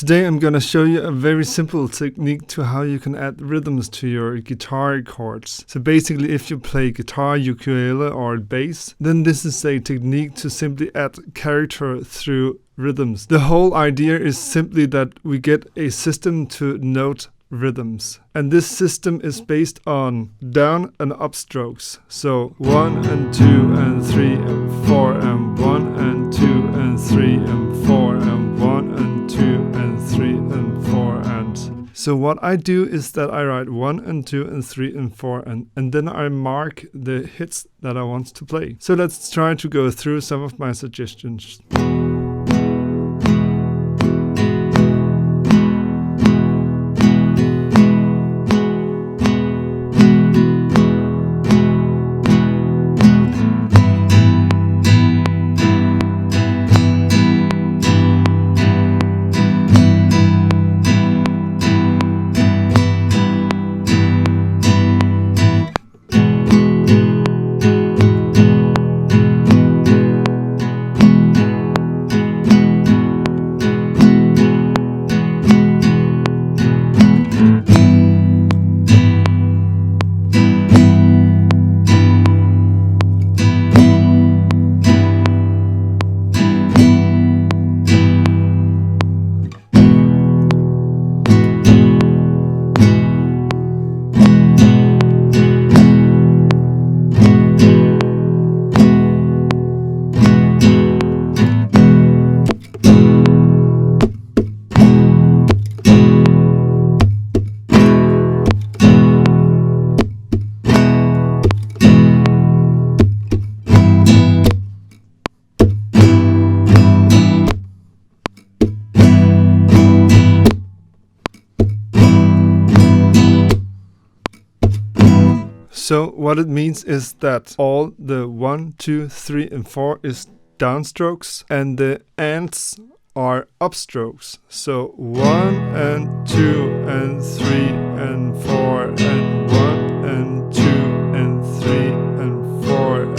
Today I'm gonna show you a very simple technique to how you can add rhythms to your guitar chords. So basically if you play guitar, ukulele or bass, then this is a technique to simply add character through rhythms. The whole idea is simply that we get a system to note rhythms. And this system is based on down and up strokes. So 1 and 2 and 3 and 4 and 1 and 2 and 3 and 4 and 1 and 2 and 3 and 4 and... So what I do is that I write 1 and 2 and 3 and 4 and then I mark the hits that I want to play. So let's try to go through some of my suggestions. So what it means is that all the 1, 2, 3 and 4 is downstrokes and the ands are upstrokes. So 1 and 2 and 3 and 4 and 1 and 2 and 3 and 4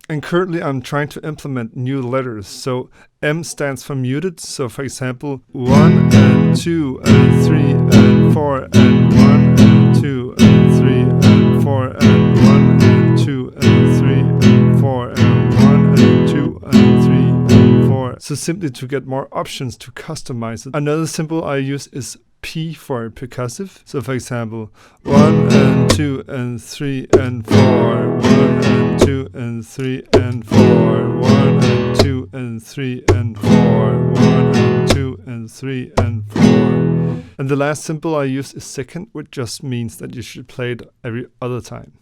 and currently I'm trying to implement new letters. So M stands for muted. So for example 1 and 2 and 3 and 4 and 1 and 2 and 3 and 4 and 1 and 2 and 3 and 4 and 1 and 2 and 3 and 4. So simply to get more options to customize it. Another symbol I use is P for percussive. So for example 1 and 2 and 3 and 4 1 and 2 and 3 and 4 1 and 2 and 3 and 4 1 and 2 and 3 and 4. And the last symbol I use is second, which just means that you should play it every other time.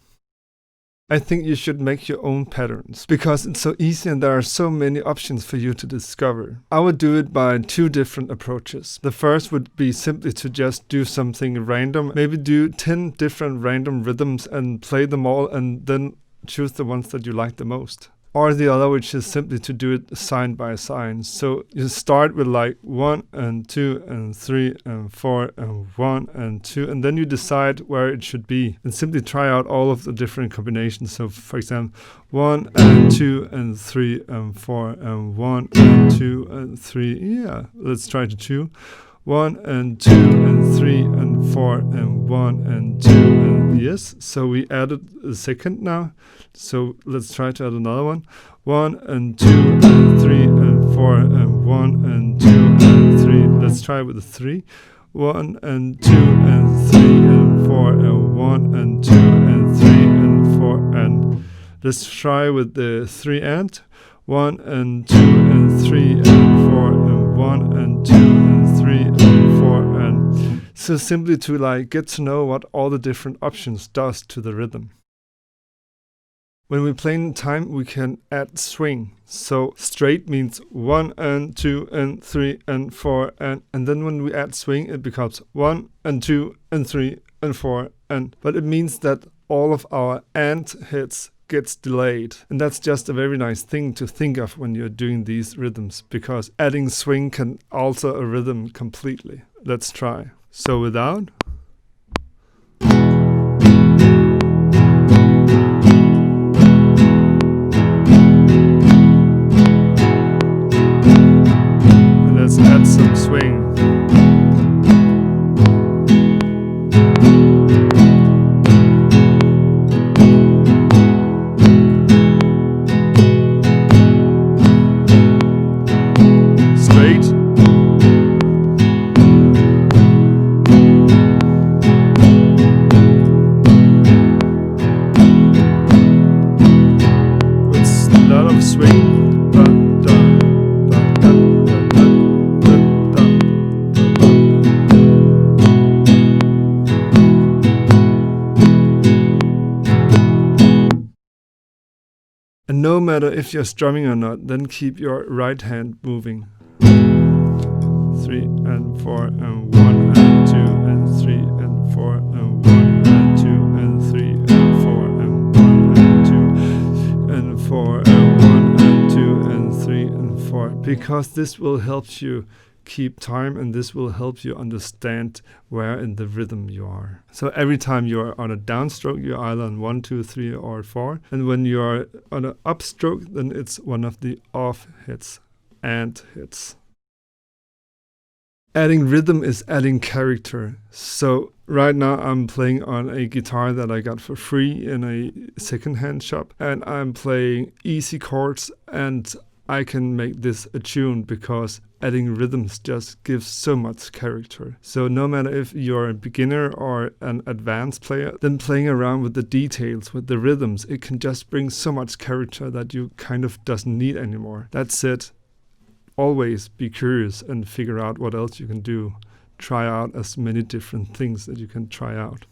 I think you should make your own patterns because it's so easy and there are so many options for you to discover. I would do it by two different approaches. The first would be simply to just do something random, maybe do 10 different random rhythms and play them all and then choose the ones that you like the most. Or the other, which is simply to do it sign by sign. So you start with like 1 and 2 and 3 and 4 and 1 and 2 and then you decide where it should be and simply try out all of the different combinations. So for example 1 and 2 and 3 and 4 and 1 and 2 and 3. Yeah, let's try to 2. 1 and 2 and 3 and 4 and 1 and 2 and yes, so we added a second now. So let's try to add another one. 1 and 2 and 3 and 4 and 1 and 2 and 3. Let's try with the 3. 1 and 2 and 3 and 4 and 1 and 2 and 3 and 4 and let's try with the 3 and 1 and 2 and 3 and 4 and 1 and 2 and 3 and 4 and so simply to like get to know what all the different options does to the rhythm. When we play in time, we can add swing. So straight means 1 and 2 and 3 and 4 and then when we add swing, it becomes 1 and 2 and 3 and 4 and but it means that all of our and hits gets delayed. And that's just a very nice thing to think of when you're doing these rhythms because adding swing can alter a rhythm completely. Let's try. So without. Let's add some swing. No matter if you're strumming or not, then keep your right hand moving. 3 and 4 and 1 and 2 and 3 and 4 and 1 and 2 and 3 and 4 and 1 and 2 and 4 and 1 and 2 and 3 and 4, because this will help you keep time, and this will help you understand where in the rhythm you are. So every time you are on a downstroke, you're either on 1, 2, 3 or 4, and when you are on an upstroke, then it's one of the off hits and hits. Adding rhythm is adding character. So right now I'm playing on a guitar that I got for free in a secondhand shop, and I'm playing easy chords, and I can make this a tune because adding rhythms just gives so much character. So no matter if you're a beginner or an advanced player, then playing around with the details, with the rhythms, it can just bring so much character that you kind of doesn't need anymore. That's it. Always be curious and figure out what else you can do. Try out as many different things that you can try out.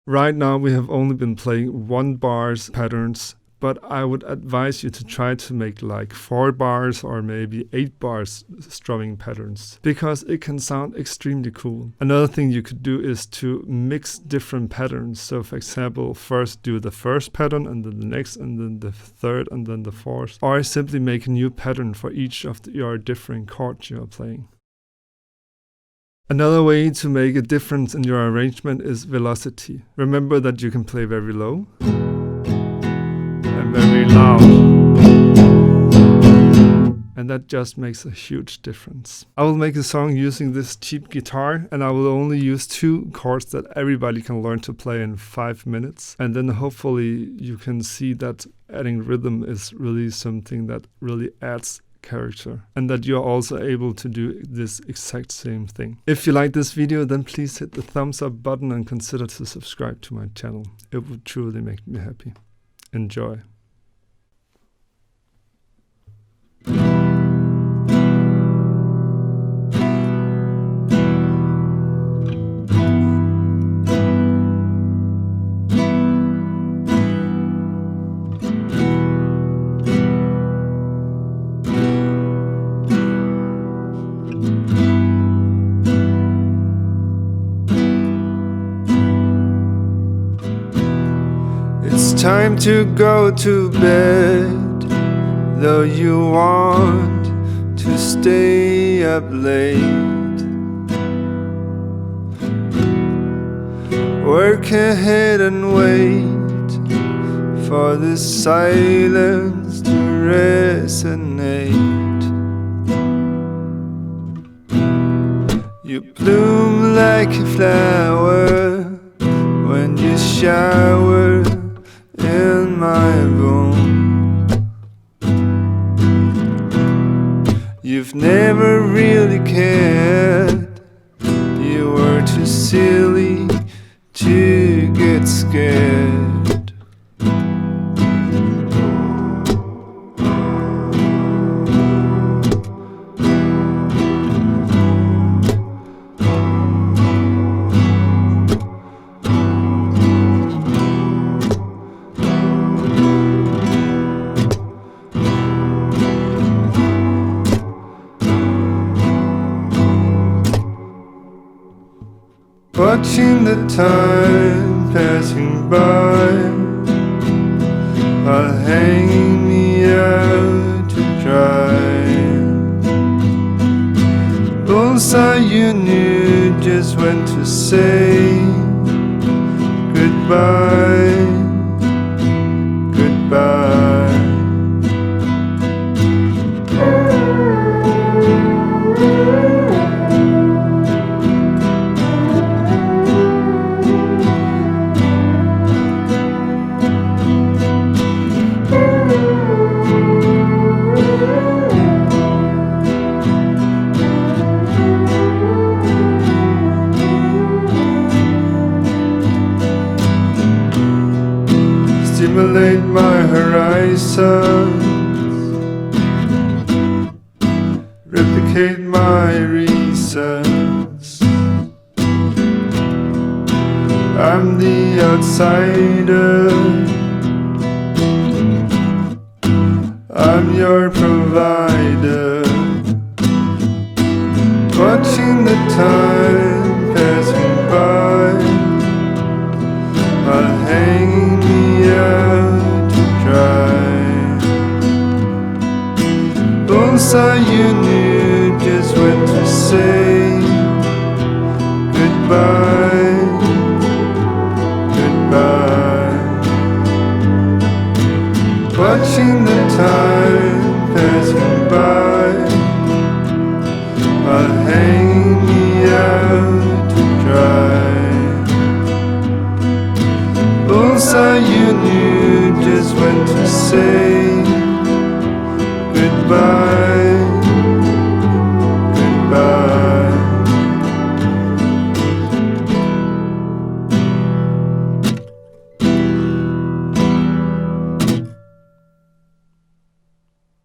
Right now we have only been playing 1 bars patterns, but I would advise you to try to make like 4 bars or maybe 8 bars strumming patterns, because it can sound extremely cool. Another thing you could do is to mix different patterns. So for example, first do the first pattern and then the next and then the third and then the fourth, or simply make a new pattern for each of your different chords you are playing. Another way to make a difference in your arrangement is velocity. Remember that you can play very low and very loud, and that just makes a huge difference. I will make a song using this cheap guitar, and I will only use 2 chords that everybody can learn to play in 5 minutes, and then hopefully you can see that adding rhythm is really something that really adds character, and that you're also able to do this exact same thing. If you like this video, then please hit the thumbs up button and consider to subscribe to my channel. It would truly make me happy. Enjoy. It's time to go to bed, though you want to stay up late. Work ahead and wait for the silence to resonate. You bloom like a flower when you shower in my room. You've never really cared. You were too silly to get scared. Watching the time passing by, while hanging me out to dry. Bullseye, you knew just when to say goodbye, goodbye. Stimulate my horizons, replicate my reasons. I'm the outsider, your provider, watching the time passing by, while hanging me out to dry. Bullseye, you knew just when to say goodbye, goodbye. Watching the time passing by, while hanging me out to dry. Bullseye, you knew just when to say goodbye.